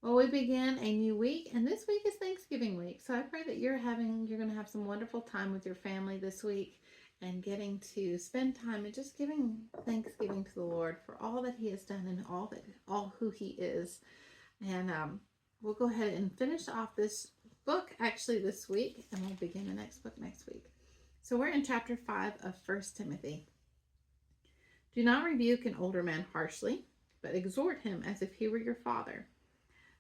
Well, we begin a new week, and this week is Thanksgiving week. So I pray that you're going to have some wonderful time with your family this week and getting to spend time and just giving Thanksgiving to the Lord for all that He has done and all who He is. And we'll go ahead and finish off this book actually this week, and we'll begin the next book next week. So we're in chapter 5 of 1 Timothy. Do not rebuke an older man harshly, but exhort him as if he were your father.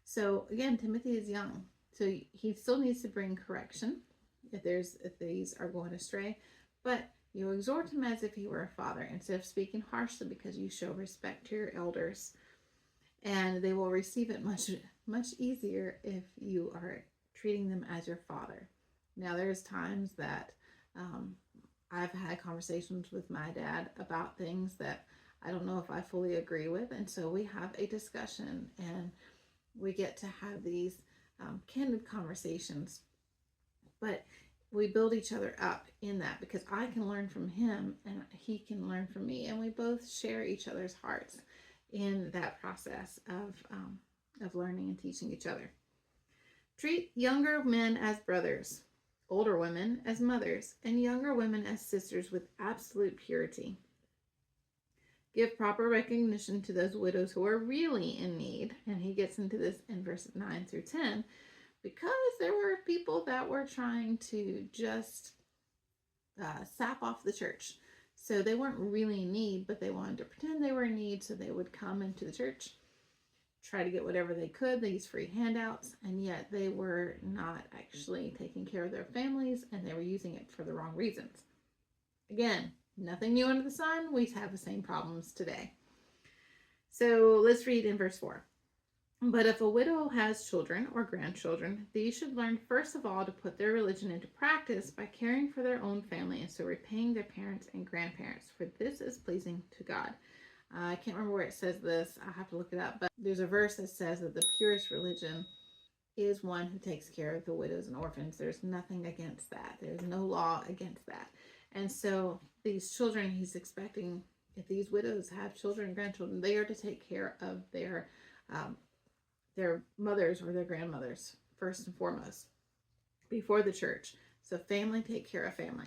So again, Timothy is young, so he still needs to bring correction if these are going astray, but you exhort him as if he were a father instead of speaking harshly, because you show respect to your elders, and they will receive it much easier if you are treating them as your father. Now, there's times that I've had conversations with my dad about things that I don't know if I fully agree with, and so we have a discussion and we get to have these candid conversations, but we build each other up in that, because I can learn from him and he can learn from me, and we both share each other's hearts in that process of learning and teaching each other. Treat younger men as brothers, older women as mothers, and younger women as sisters with absolute purity. Give proper recognition to those widows who are really in need. And he gets into this in verses 9 through 10, because there were people that were trying to just sap off the church. So they weren't really in need, but they wanted to pretend they were in need, so they would come into the church, try to get whatever they could, these free handouts, and yet they were not actually taking care of their families, and they were using it for the wrong reasons. Again, nothing new under the sun. We have the same problems today. So let's read in verse 4. But if a widow has children or grandchildren, these should learn first of all to put their religion into practice by caring for their own family, and so repaying their parents and grandparents, for this is pleasing to God. I can't remember where it says this. I'll have to look it up. But there's a verse that says that the purest religion is one who takes care of the widows and orphans. There's nothing against that. There's no law against that. And so these children, he's expecting, if these widows have children and grandchildren, they are to take care of their mothers or their grandmothers first and foremost before the church. So family, take care of family.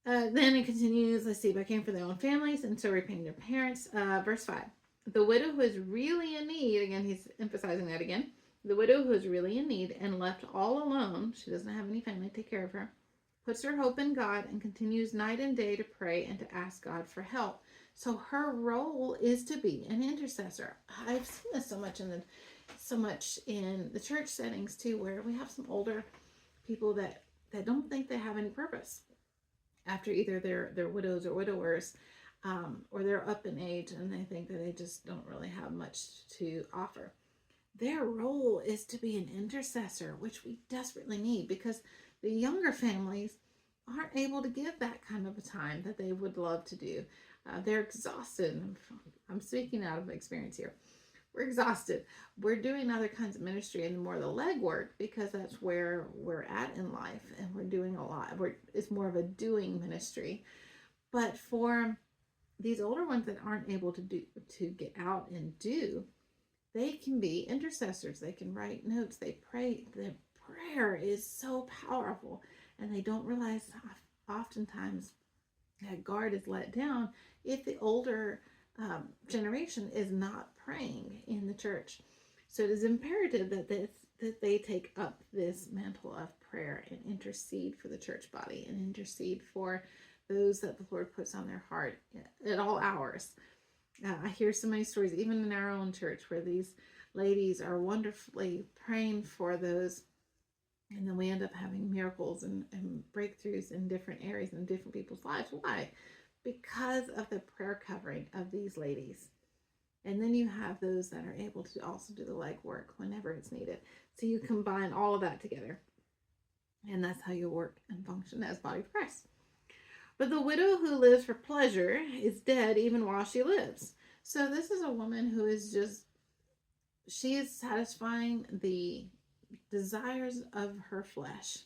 Then it continues, let's see, by caring for their own families and so repaying their parents. Verse 5. The widow who is really in need, again, he's emphasizing that again. The widow who is really in need and left all alone, she doesn't have any family to take care of her, puts her hope in God and continues night and day to pray and to ask God for help. So her role is to be an intercessor. I've seen this so much in the church settings too, where we have some older people that don't think they have any purpose after either they're widows or widowers, or they're up in age and they think that they just don't really have much to offer. Their role is to be an intercessor, which we desperately need, because the younger families aren't able to give that kind of a time that they would love to do. They're exhausted. I'm speaking out of experience here. We're exhausted. We're doing other kinds of ministry and more the legwork, because that's where we're at in life, and we're doing a lot. It's more of a doing ministry. But for these older ones that aren't able to get out and do, they can be intercessors. They can write notes. They pray. The prayer is so powerful, and they don't realize oftentimes that guard is let down if the older generation is not praying in the church. So it is imperative that they take up this mantle of prayer and intercede for the church body and intercede for those that the Lord puts on their heart at all hours. I hear so many stories, even in our own church, where these ladies are wonderfully praying for those, and then we end up having miracles and breakthroughs in different areas in different people's lives. Why? Because of the prayer covering of these ladies. And then you have those that are able to also do the legwork whenever it's needed. So you combine all of that together, and that's how you work and function as body of Christ. But the widow who lives for pleasure is dead even while she lives. So this is a woman who is she is satisfying the desires of her flesh.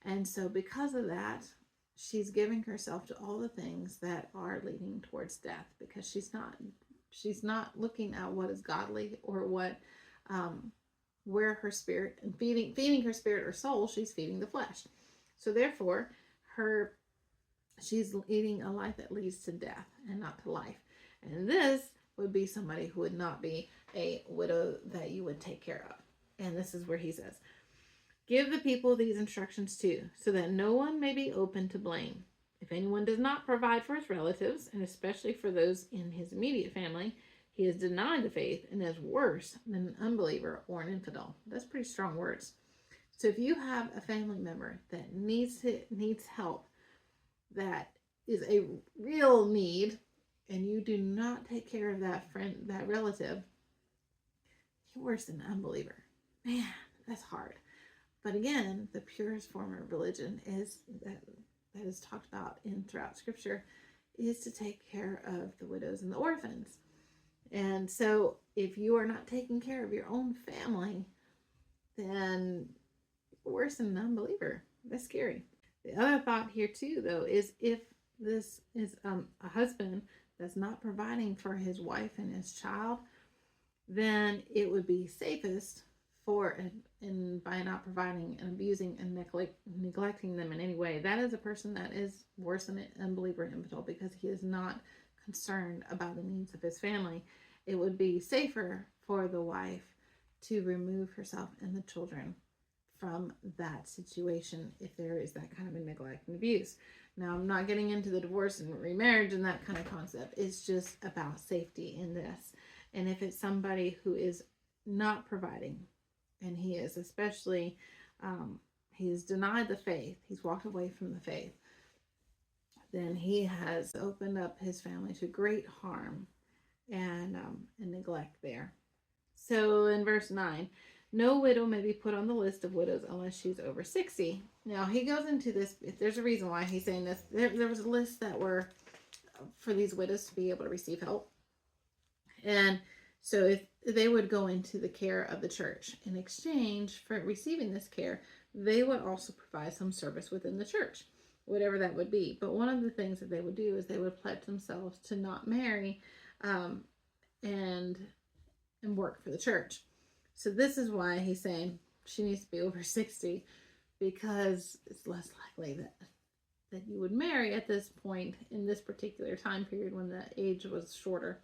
And so because of that, she's giving herself to all the things that are leading towards death, because she's not looking at what is godly or what where her spirit and feeding her spirit or soul, she's feeding the flesh. So therefore, she's eating a life that leads to death and not to life. And this would be somebody who would not be a widow that you would take care of. And this is where he says, give the people these instructions too, so that no one may be open to blame. If anyone does not provide for his relatives, and especially for those in his immediate family, he has denied the faith and is worse than an unbeliever or an infidel. That's pretty strong words. So if you have a family member that needs help, that is a real need, and you do not take care of that friend, that relative, you're worse than an unbeliever. Man, that's hard. But again, the purest form of religion is that is talked about throughout Scripture is to take care of the widows and the orphans. And so if you are not taking care of your own family, then you're worse than an unbeliever. That's scary. The other thought here too, though, is if this is a husband that's not providing for his wife and his child, then it would be safest and by not providing and abusing and neglecting them in any way. That is a person that is worse than an unbeliever and infidel, because he is not concerned about the needs of his family. It would be safer for the wife to remove herself and the children from that situation if there is that kind of a neglect and abuse. Now, I'm not getting into the divorce and remarriage and that kind of concept. It's just about safety in this. And if it's somebody who is not providing, and he is especially, he's denied the faith, he's walked away from the faith, then he has opened up his family to great harm and neglect there. So in verse 9, no widow may be put on the list of widows unless she's over 60. Now he goes into this, there's a reason why he's saying this. There was a list that were for these widows to be able to receive help. And so if they would go into the care of the church, in exchange for receiving this care, they would also provide some service within the church, whatever that would be. But one of the things that they would do is they would pledge themselves to not marry and work for the church. So this is why he's saying she needs to be over 60, because it's less likely that you would marry at this point in this particular time period when the age was shorter.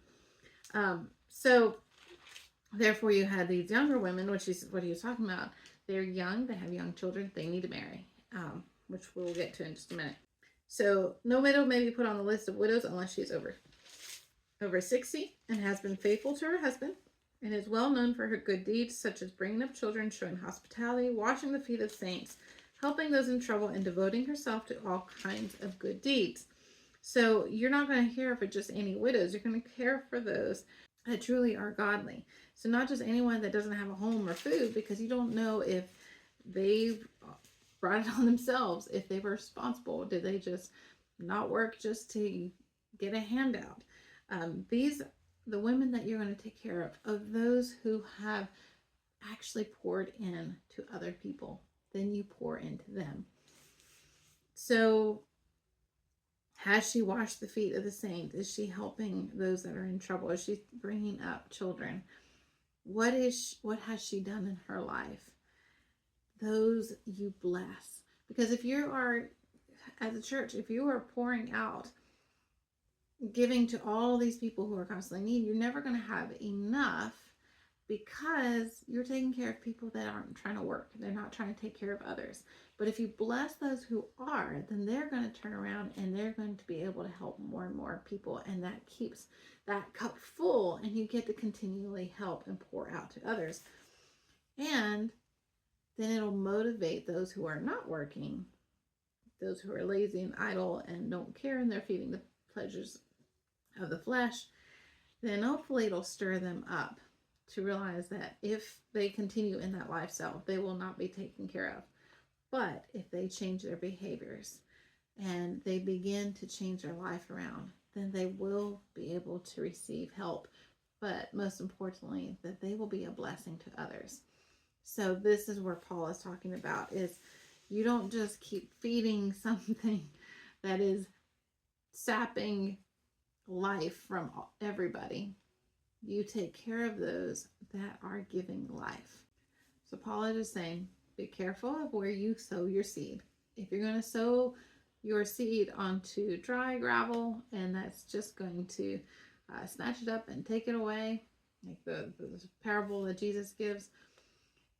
So therefore you had these younger women, which is what he was talking about. They're young, they have young children, they need to marry, which we'll get to in just a minute. So no widow may be put on the list of widows unless she's over 60 and has been faithful to her husband and is well known for her good deeds, such as bringing up children, showing hospitality, washing the feet of saints, helping those in trouble, and devoting herself to all kinds of good deeds. So you're not going to care for just any widows. You're going to care for those that truly are godly. So not just anyone that doesn't have a home or food, because you don't know if they've brought it on themselves, if they were responsible. Did they just not work just to get a handout? The women that you're going to take care of those who have actually poured in to other people, then you pour into them. So has she washed the feet of the saints? Is she helping those that are in trouble? Is she bringing up children? What has she done in her life? Those you bless. Because if you are, as a church, if you are pouring out, giving to all these people who are constantly in need, you're never going to have enough, because you're taking care of people that aren't trying to work. They're not trying to take care of others. But if you bless those who are, then they're going to turn around and they're going to be able to help more and more people. And that keeps that cup full, and you get to continually help and pour out to others. And then it'll motivate those who are not working, those who are lazy and idle and don't care, and they're feeding the pleasures of the flesh. Then hopefully it'll stir them up to realize that if they continue in that lifestyle, they will not be taken care of. But if they change their behaviors and they begin to change their life around, then they will be able to receive help. But most importantly, that they will be a blessing to others. So this is where Paul is talking about, is you don't just keep feeding something that is sapping life from everybody. you take care of those that are giving life. So Paul is just saying, be careful of where you sow your seed. If you're going to sow your seed onto dry gravel, and that's just going to snatch it up and take it away, like the parable that Jesus gives,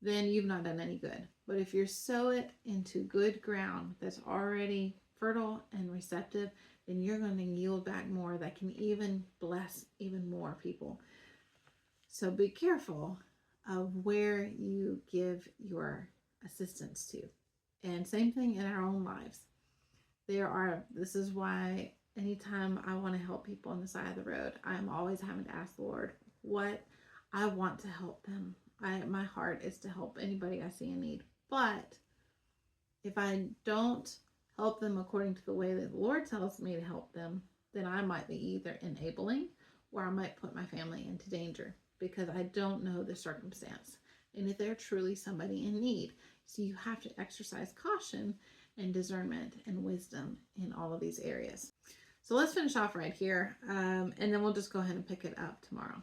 then you've not done any good. But if you sow it into good ground that's already fertile and receptive, then you're going to yield back more that can even bless even more people. So be careful of where you give your assistance to. And same thing in our own lives. This is why anytime I want to help people on the side of the road, I'm always having to ask the Lord what I want to help them. My heart is to help anybody I see in need. But if I don't help them according to the way that the Lord tells me to help them, then I might be either enabling or I might put my family into danger because I don't know the circumstance and if they're truly somebody in need. So you have to exercise caution and discernment and wisdom in all of these areas. So let's finish off right here, and then we'll just go ahead and pick it up tomorrow.